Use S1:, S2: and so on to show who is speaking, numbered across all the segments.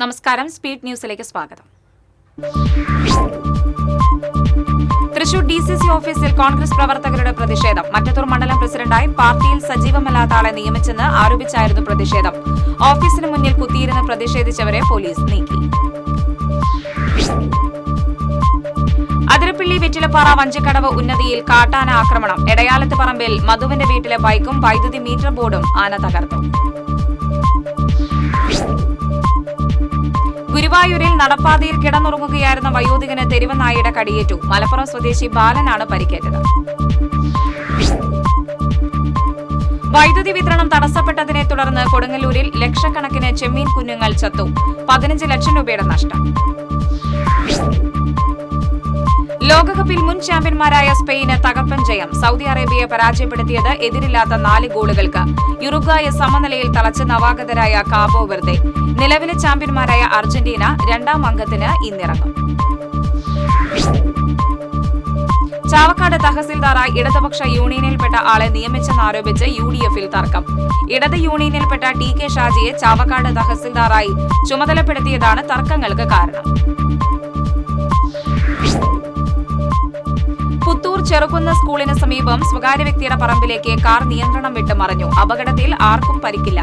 S1: നമസ്കാരം, സ്പീഡ് ന്യൂസിലേക്ക് സ്വാഗതം. തൃശൂർ DCC ഓഫീസിൽ കോൺഗ്രസ് പ്രവർത്തകരുടെ പ്രതിഷേധം. മറ്റത്തൂർ മണ്ഡലം പ്രസിഡന്റായി പാർട്ടിയിൽ സജീവമല്ലാത്ത ആളെ നിയമിച്ചെന്ന് ആരോപിച്ചായിരുന്നു പ്രതിഷേധം. ഓഫീസിന് മുന്നിൽ കുത്തിയിരുന്ന് പ്രതിഷേധിച്ചവരെ പോലീസ് നീക്കി. അതിരപ്പിള്ളി വെറ്റിലപ്പാറ വഞ്ചിക്കടവ് ഉന്നതിയിൽ കാട്ടാന ആക്രമണം. എടയാലത്ത് പറമ്പിൽ മധുവിന്റെ വീട്ടിലെ ബൈക്കും വൈദ്യുതി മീറ്റർ ബോർഡും ആന തകർത്തു. ഗുരുവായൂരിൽ നടപ്പാതയിൽ കിടന്നുറങ്ങുകയായിരുന്ന വയോധികന് തെരുവ് നായയുടെ കടിയേറ്റു. മലപ്പുറം സ്വദേശി ബാലനാണ് പരിക്കേറ്റത്. വൈദ്യുതി വിതരണം തടസ്സപ്പെട്ടതിനെ തുടർന്ന് കൊടുങ്ങല്ലൂരിൽ ലക്ഷക്കണക്കിന് ചെമ്മീൻ കുഞ്ഞുങ്ങൾ ചത്തു. 15 ലക്ഷം രൂപയുടെ നഷ്ടം. ലോകകപ്പിൽ മുൻ ചാമ്പ്യന്മാരായ സ്പെയിന് തകർപ്പൻ ജയം. സൗദി അറേബ്യയെ പരാജയപ്പെടുത്തിയത് എതിരില്ലാത്ത 4 ഗോളുകൾക്ക്. യുറുഗ്വായെ സമനിലയിൽ തളച്ച് നവാഗതരായ കാബോ വെർദെ. നിലവിലെ ചാമ്പ്യന്മാരായ അർജന്റീന 2ാം അംഗത്തിന് ഇന്നിറങ്ങും. ചാവക്കാട് തഹസിൽദാറായി ഇടതുപക്ഷ യൂണിയനിൽപ്പെട്ട ആളെ നിയമിച്ചെന്നാരോപിച്ച് UDF-ൽ തർക്കം. ഇടത് യൂണിയനിൽപ്പെട്ട TK ഷാജിയെ ചാവക്കാട് തഹസിൽദാറായി ചുമതലപ്പെടുത്തിയതാണ് തർക്കങ്ങൾക്ക് കാരണം. പുത്തൂർ ചെറുകുന്ന് സ്കൂളിന് സമീപം സ്വകാര്യ വ്യക്തിയുടെ പറമ്പിലേക്ക് കാർ നിയന്ത്രണം വിട്ട് മറിഞ്ഞു. അപകടത്തിൽ ആർക്കും പരിക്കില്ല.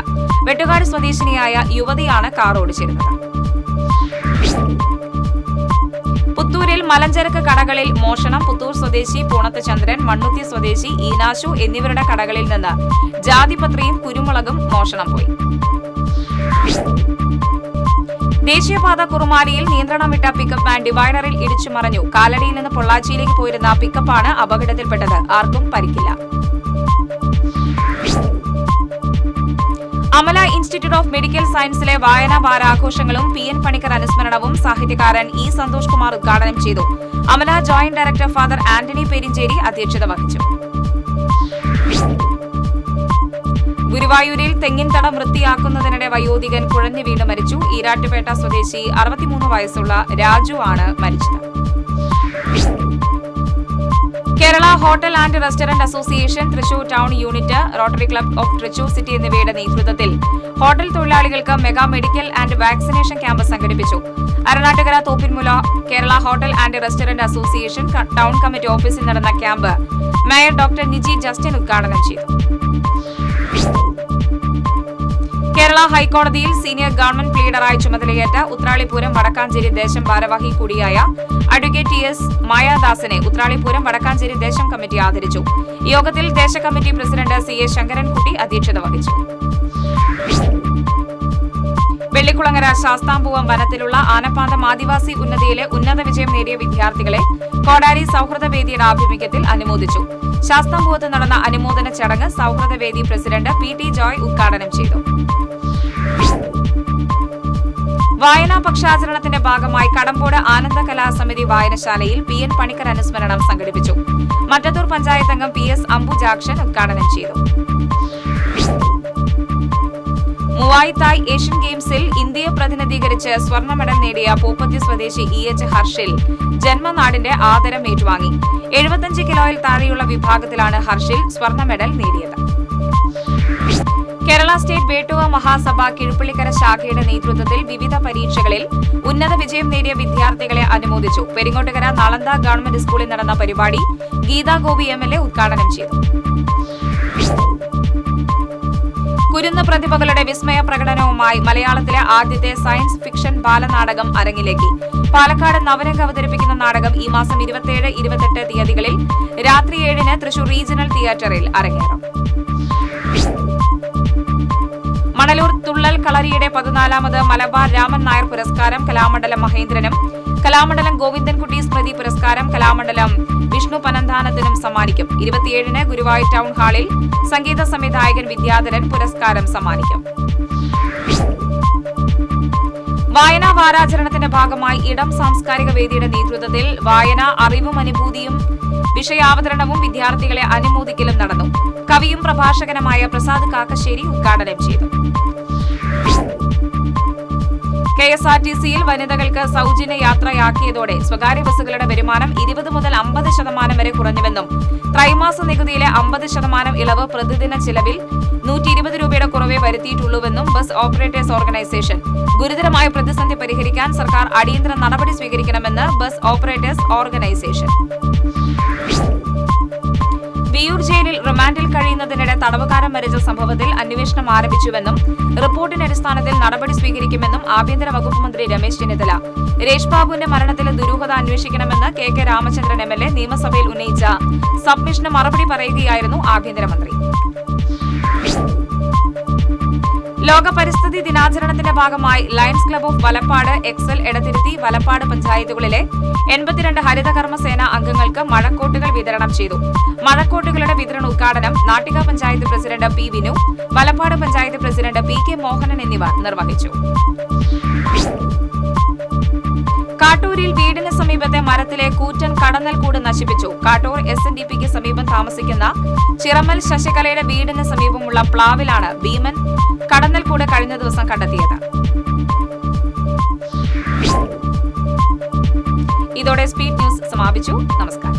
S1: വെട്ടുകാട് സ്വദേശിനിയായ യുവതിയാണ് കാർ ഓടിച്ചിരുന്നത്. പുത്തൂരിൽ മലഞ്ചരക്ക് കടകളിൽ മോഷണം. പുത്തൂർ സ്വദേശി പൂണത്ത് ചന്ദ്രൻ, മണ്ണുത്തി സ്വദേശി ഈനാശു എന്നിവരുടെ കടകളിൽ നിന്ന് ജാതിപത്രിയും കുരുമുളകും മോഷണം പോയി. ദേശീയപാത കുറുമാലിയിൽ നിയന്ത്രണം വിട്ട പിക്കപ്പ് വാൻ ഡിവൈഡറിൽ ഇടിച്ചു മറിഞ്ഞു. കാലടിയിൽ നിന്ന് പൊള്ളാച്ചിയിലേക്ക് പോയിരുന്ന പിക്കപ്പാണ് അപകടത്തിൽപ്പെട്ടത്. ആർക്കും പരിക്കില്ല. അമല ഇൻസ്റ്റിറ്റ്യൂട്ട് ഓഫ് മെഡിക്കൽ സയൻസിലെ വായനാ വാരാഘോഷങ്ങളും PN പണിക്കർ അനുസ്മരണവും സാഹിത്യകാരൻ E. സന്തോഷ് കുമാർ ഉദ്ഘാടനം ചെയ്തു. Amala joint director father Antony Perincheri അധ്യക്ഷത വഹിച്ചു. ഗുരുവായൂരിൽ തെങ്ങിൻ തടം വൃത്തിയാക്കുന്നതിനിടെ വയോധികൻ കുഴഞ്ഞു വീണ് മരിച്ചു. ഈരാറ്റുപേട്ട സ്വദേശി 63 വയസ്സുള്ള രാജു ആണ് മരിച്ചത്. Kerala hotel and restaurant association, Thrissur town unit, rotary club of Thrissur city എന്നിവയുടെ നേതൃത്വത്തിൽ ഹോട്ടൽ തൊഴിലാളികൾക്ക് mega medical and vaccination camp സംഘടിപ്പിച്ചു. Aranattukara Thoppinmoola Kerala hotel and restaurant association town committee ഓഫീസിൽ നടന്ന camp mayor doctor Niji Justin ഉദ്ഘാടനം ചെയ്തു. കേരള ഹൈക്കോടതിയിൽ സീനിയർ ഗവൺമെന്റ് പ്ലീഡറായി ചുമതലയേറ്റ ഉത്രാളിപുരം വടക്കാഞ്ചേരി ദേശം ഭാരവാഹി കൂടിയായ അഡ്വക്കേറ്റ് TS മായാദാസിനെ ഉത്രാളിപുരം വടക്കാഞ്ചേരി ദേശം കമ്മിറ്റി ആദരിച്ചു. യോഗത്തിൽ ദേശ കമ്മിറ്റി പ്രസിഡന്റ് CA ശങ്കരൻകുട്ടി അധ്യക്ഷത വഹിച്ചു. വെള്ളിക്കുളങ്ങര ശാസ്താംപൂവം വനത്തിലുള്ള ആനപ്പാന്തം ആദിവാസി ഉന്നതിയിലെ ഉന്നത വിജയം നേടിയ വിദ്യാർത്ഥികളെ കോടാരി സൌഹൃദവേദിയുടെ ആഭിമുഖ്യത്തിൽ അനുമോദിച്ചു. ശാസ്താംപൂവത്ത് നടന്ന അനുമോദന ചടങ്ങ് സൌഹൃദവേദി പ്രസിഡന്റ് PT ജോയ് ഉദ്ഘാടനം ചെയ്തു. വായനാ പക്ഷാചരണത്തിന്റെ ഭാഗമായി കടമ്പോട് ആനന്ദ കലാസമിതി വായനശാലയിൽ PN പണിക്കർ അനുസ്മരണം സംഘടിപ്പിച്ചു. മറ്റത്തൂർ പഞ്ചായത്ത് അംഗം PS അംബുജാക്ഷൻ ഉദ്ഘാടനം ചെയ്തു. മുവായ് തായ് ഏഷ്യൻ ഗെയിംസിൽ ഇന്ത്യയെ പ്രതിനിധീകരിച്ച് സ്വർണ്ണ മെഡൽ നേടിയ പൂപ്പത്തി സ്വദേശി EH ഹർഷിൽ ജന്മനാടിന്റെ ആദരം ഏറ്റുവാങ്ങി. 75 കിലോയിൽ താഴെയുള്ള വിഭാഗത്തിലാണ് ഹർഷിൽ സ്വർണ്ണ മെഡൽ നേടിയത്. കേരള സ്റ്റേറ്റ് വേട്ടുവ മഹാസഭ കിഴുപ്പള്ളിക്കര ശാഖയുടെ നേതൃത്വത്തിൽ വിവിധ പരീക്ഷകളിൽ ഉന്നത വിജയം നേടിയ വിദ്യാർത്ഥികളെ അനുമോദിച്ചു. പെരിങ്ങോട്ടുകര നളന്ദ ഗവൺമെന്റ് സ്കൂളിൽ നടന്ന പരിപാടി ഗീതാ ഗോപി MLA ഉദ്ഘാടനം ചെയ്തു. കുരുന്ന് പ്രതിഭകളുടെ വിസ്മയ പ്രകടനവുമായി മലയാളത്തിലെ ആദ്യത്തെ സയൻസ് ഫിക്ഷൻ ബാലനാടകം അരങ്ങിലേക്ക്. പാലക്കാട് നവരംഗ് അവതരിപ്പിക്കുന്ന നാടകം ഈ മാസം 27, 28 തീയതികളിൽ രാത്രി 7-ന് തൃശൂർ റീജിയണൽ തിയേറ്ററിൽ അരങ്ങേറും. മണലൂർ തുള്ളൽ കളരിയുടെ 14ാമത് മലബാർ രാമൻ നായർ പുരസ്കാരം കലാമണ്ഡലം മഹേന്ദ്രനും കലാമണ്ഡലം ഗോവിന്ദൻകുട്ടി സ്മൃതി പുരസ്കാരം കലാമണ്ഡലം വിഷ്ണു പനന്താനത്തിനും സമ്മാനിക്കും. 27-ന് ഗുരുവായൂർ ടൗൺ ഹാളിൽ സംഗീത സംവിധായകൻ വിദ്യാധരൻ പുരസ്കാരം സമ്മാനിക്കും. വായനാ വാരാചരണത്തിന്റെ ഭാഗമായി ഇടം സാംസ്കാരിക വേദിയുടെ നേതൃത്വത്തിൽ വായന, അറിവും അനുഭൂതിയും വിഷയാവതരണവും വിദ്യാർത്ഥികളെ അനുമോദിക്കലും നടന്നു. കവിയും പ്രഭാഷകനുമായ പ്രസാദ് കാക്കശ്ശേരി ഉദ്ഘാടനം ചെയ്തു. KSRTCയിൽ വനിതകൾക്ക് സൗജന്യ യാത്രയാക്കിയതോടെ സ്വകാര്യ ബസ്സുകളുടെ വരുമാനം 20 മുതൽ 50% വരെ കുറഞ്ഞുവെന്നും ത്രൈമാസ നികുതിയിലെ 50% ഇളവ് പ്രതിദിന ചിലവിൽ 120 രൂപയുടെ കുറവേ വരുത്തിയിട്ടുള്ളൂവെന്നും ബസ് ഓപ്പറേറ്റേഴ്സ് ഓർഗനൈസേഷൻ. ഗുരുതരമായ പ്രതിസന്ധി പരിഹരിക്കാൻ സർക്കാർ അടിയന്തര നടപടി സ്വീകരിക്കണമെന്ന് ബസ് ഓപ്പറേറ്റേഴ്സ് ഓർഗനൈസേഷൻ. വിയൂർ ജയിലിൽ റിമാൻഡിൽ കഴിയുന്നതിനിടെ തടവുകാരൻ മരിച്ച സംഭവത്തിൽ അന്വേഷണം ആരംഭിച്ചുവെന്നും റിപ്പോർട്ടിന്റെ അടിസ്ഥാനത്തിൽ നടപടി സ്വീകരിക്കുമെന്നും ആഭ്യന്തര വകുപ്പ് മന്ത്രി രമേശ് ചെന്നിത്തല. രേഷ് ബാബുവിന്റെ മരണത്തിലെ ദുരൂഹത അന്വേഷിക്കണമെന്ന് KK രാമചന്ദ്രൻ MLA നിയമസഭയിൽ ഉന്നയിച്ച സബ്മിഷന് മറുപടി പറയുകയായിരുന്നു ആഭ്യന്തരമന്ത്രി. ലോക പരിസ്ഥിതി ദിനാചരണത്തിന്റെ ഭാഗമായി lions club of Valappad, Excel, Edathiruthy, Valappad പഞ്ചായത്തുകളിലെ 82 ഹരിതകർമ്മ സേന അംഗങ്ങൾക്ക് മഴക്കോട്ടുകൾ വിതരണം ചെയ്തു. മഴക്കോട്ടുകളുടെ വിതരണ ഉദ്ഘാടനം Nattika panchayat president P. Vinu, Valappad panchayat president PK Mohanan എന്നിവർ നിർവഹിച്ചു. കാട്ടൂരിൽ വീടിന് സമീപത്തെ മരത്തിലെ കൂറ്റൻ കടന്നൽക്കൂട് നശിപ്പിച്ചു. കാട്ടൂർ SNDPക്ക് സമീപം താമസിക്കുന്ന ചിറമൽ ശശികലയുടെ വീടിന് സമീപമുള്ള പ്ലാവിലാണ് ഭീമൻ കടന്നൽക്കൂട് കഴിഞ്ഞ ദിവസം കണ്ടെത്തിയത്. ഇതോടെ സ്പീഡ് ന്യൂസ് സമാപിച്ചു. നമസ്കാരം.